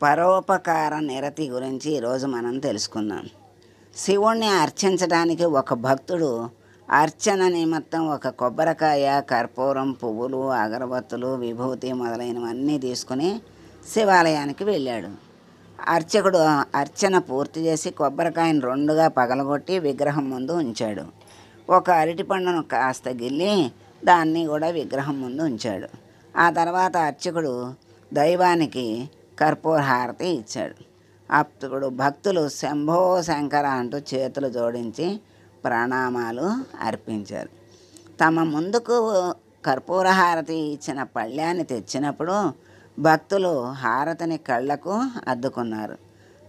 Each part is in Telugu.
పరోపకార నిరతి గురించి ఈరోజు మనం తెలుసుకుందాం. శివుణ్ణి అర్చించడానికి ఒక భక్తుడు అర్చన నిమిత్తం ఒక కొబ్బరికాయ, కర్పూరం, పువ్వులు, అగరబత్తులు, విభూతి మొదలైనవన్నీ తీసుకుని శివాలయానికి వెళ్ళాడు. అర్చకుడు అర్చన పూర్తి చేసి కొబ్బరికాయను రెండుగా పగలగొట్టి విగ్రహం ముందు ఉంచాడు. ఒక అరటిపండును కాస్త గిల్లి దాన్ని కూడా విగ్రహం ముందు ఉంచాడు. ఆ తర్వాత అర్చకుడు దైవానికి కర్పూర హారతి ఇచ్చాడు. అప్పుడు భక్తులు శంభో శంకర అంటూ చేతులు జోడించి ప్రణామాలు అర్పించారు. తమ ముందుకు కర్పూర హారతి ఇచ్చిన పళ్ళాన్ని తెచ్చినప్పుడు భక్తులు హారతిని కళ్ళకు అద్దుకున్నారు.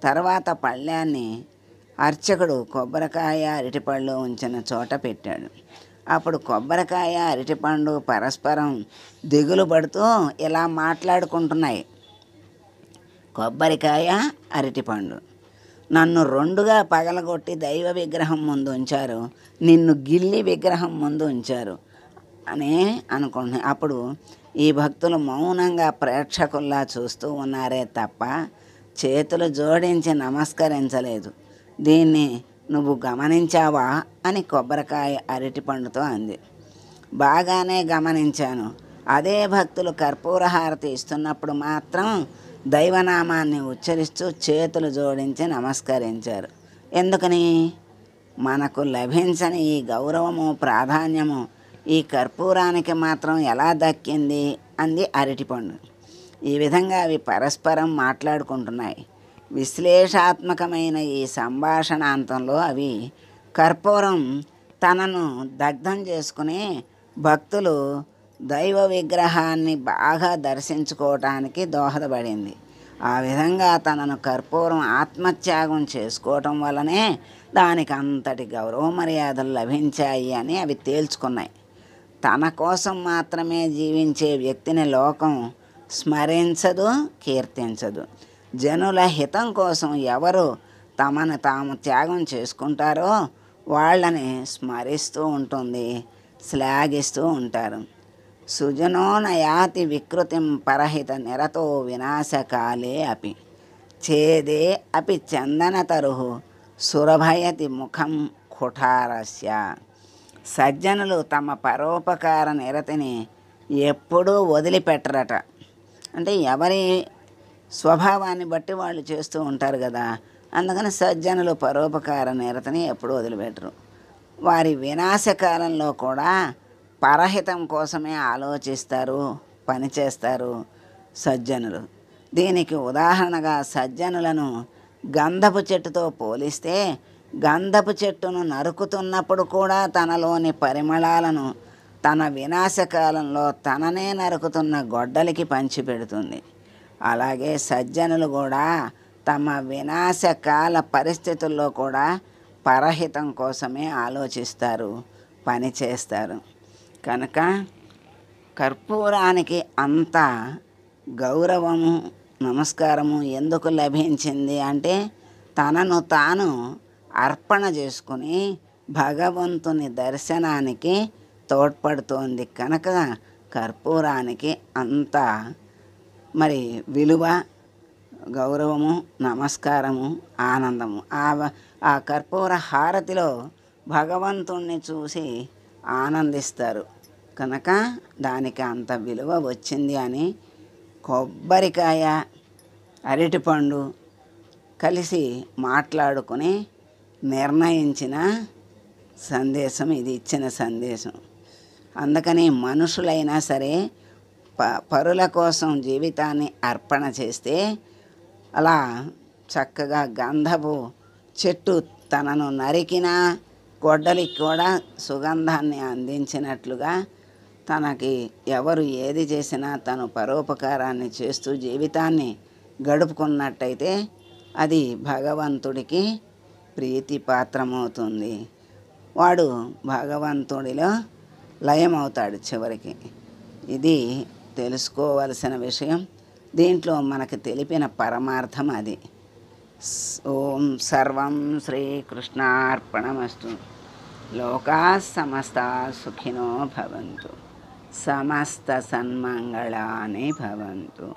తర్వాత పళ్ళాన్ని అర్చకుడు కొబ్బరికాయ, అరటిపళ్ళు ఉంచిన చోట పెట్టాడు. అప్పుడు కొబ్బరికాయ, అరటిపండు పరస్పరం దిగులు పడుతూ ఇలా మాట్లాడుకుంటున్నాయి. కొబ్బరికాయ, అరటిపండు, నన్ను రెండుగా పగలగొట్టి దైవ విగ్రహం ముందు ఉంచారు, నిన్ను గిల్లి విగ్రహం ముందు ఉంచారు అని అనుకుంటున్నాయి. అప్పుడు ఈ భక్తులు మౌనంగా ప్రేక్షకుల్లా చూస్తూ ఉన్నారే తప్ప చేతులు జోడించి నమస్కరించలేదు. దీన్ని నువ్వు గమనించావా అని కొబ్బరికాయ అరటిపండుతో అంది. బాగానే గమనించాను. అదే భక్తులు కర్పూర హారతి ఇస్తున్నప్పుడు మాత్రం దైవనామాన్ని ఉచ్చరిస్తూ చేతులు జోడించి నమస్కరించారు. ఎందుకని? మనకు లభించని ఈ గౌరవము, ప్రాధాన్యము ఈ కర్పూరానికి మాత్రం ఎలా దక్కింది అంది అరటిపండు. ఈ విధంగా అవి పరస్పరం మాట్లాడుకుంటున్నాయి. విశ్లేషాత్మకమైన ఈ సంభాషణాంతంలో అవి కర్పూరం తనను దగ్ధం చేసుకుని భక్తులు దైవ విగ్రహాన్ని బాగా దర్శించుకోవటానికి దోహదపడింది. ఆ విధంగా తనను కర్పూరం ఆత్మత్యాగం చేసుకోవటం వల్లనే దానికి అంతటి గౌరవ మర్యాదలు లభించాయి అని అవి తేల్చుకున్నాయి. తన కోసం మాత్రమే జీవించే వ్యక్తిని లోకం స్మరించదు, కీర్తించదు. జనుల హితం కోసం ఎవరు తమను తాము త్యాగం చేసుకుంటారో వాళ్ళని స్మరిస్తూ ఉంటుంది, శ్లాఘిస్తూ ఉంటారు. సుజనో నయాతి వికృతిం పరహిత నిరతో వినాశకాలే అపి ఛేదే అపి చందనతరుహు సురభయతి ముఖం కుఠారస్య. సజ్జనులు తమ పరోపకార నిరతిని ఎప్పుడూ వదిలిపెట్టరట. అంటే ఎవరి స్వభావాన్ని బట్టి వాళ్ళు చేస్తూ ఉంటారు కదా. అందుకని సజ్జనులు పరోపకార నిరతిని ఎప్పుడూ వదిలిపెట్టరు. వారి వినాశకాలంలో కూడా పరహితం కోసమే ఆలోచిస్తారు, పనిచేస్తారు సజ్జనులు. దీనికి ఉదాహరణగా సజ్జనులను గంధపు చెట్టుతో పోలిస్తే గంధపు చెట్టును నరుకుతున్నప్పుడు కూడా తనలోని పరిమళాలను తన వినాశకాలంలో తననే నరుకుతున్న గొడ్డలికి పంచిపెడుతుంది. అలాగే సజ్జనులు కూడా తమ వినాశకాల పరిస్థితుల్లో కూడా పరహితం కోసమే ఆలోచిస్తారు, పనిచేస్తారు. కనుక కర్పూరానికి అంత గౌరవము, నమస్కారము ఎందుకు లభించింది అంటే తనను తాను అర్పణ చేసుకుని భగవంతుని దర్శనానికి తోడ్పడుతోంది. కనుక కర్పూరానికి అంత మరి విలువ, గౌరవము, నమస్కారము, ఆనందము. ఆ కర్పూర హారతిలో భగవంతుణ్ణి చూసి ఆనందిస్తారు. కనుక దానికి అంత విలువ వచ్చింది అని కొబ్బరికాయ, అరటిపండు కలిసి మాట్లాడుకుని నిర్ణయించిన సందేశం ఇది, ఇచ్చిన సందేశం. అందుకని మనుషులైనా సరే పరుల కోసం జీవితాన్ని అర్పణ చేస్తే అలా చక్కగా గంధపు చెట్టు తనను నరికిన గొడ్డలికి కూడా సుగంధాన్ని అందించినట్లుగా తనకి ఎవరు ఏది చేసినా తను పరోపకారాన్ని చేస్తూ జీవితాన్ని గడుపుకున్నట్టయితే అది భగవంతుడికి ప్రీతిపాత్రమవుతుంది. వాడు భగవంతుడిలో లయమవుతాడు చివరికి. ఇది తెలుసుకోవలసిన విషయం. దీంట్లో మనకు తెలిపిన పరమార్థం అది. ఓం సర్వం శ్రీకృష్ణార్పణమస్తు. లోకా సమస్తా సుఖినో భవంతు. సమస్త సన్మంగళాని భవంతు.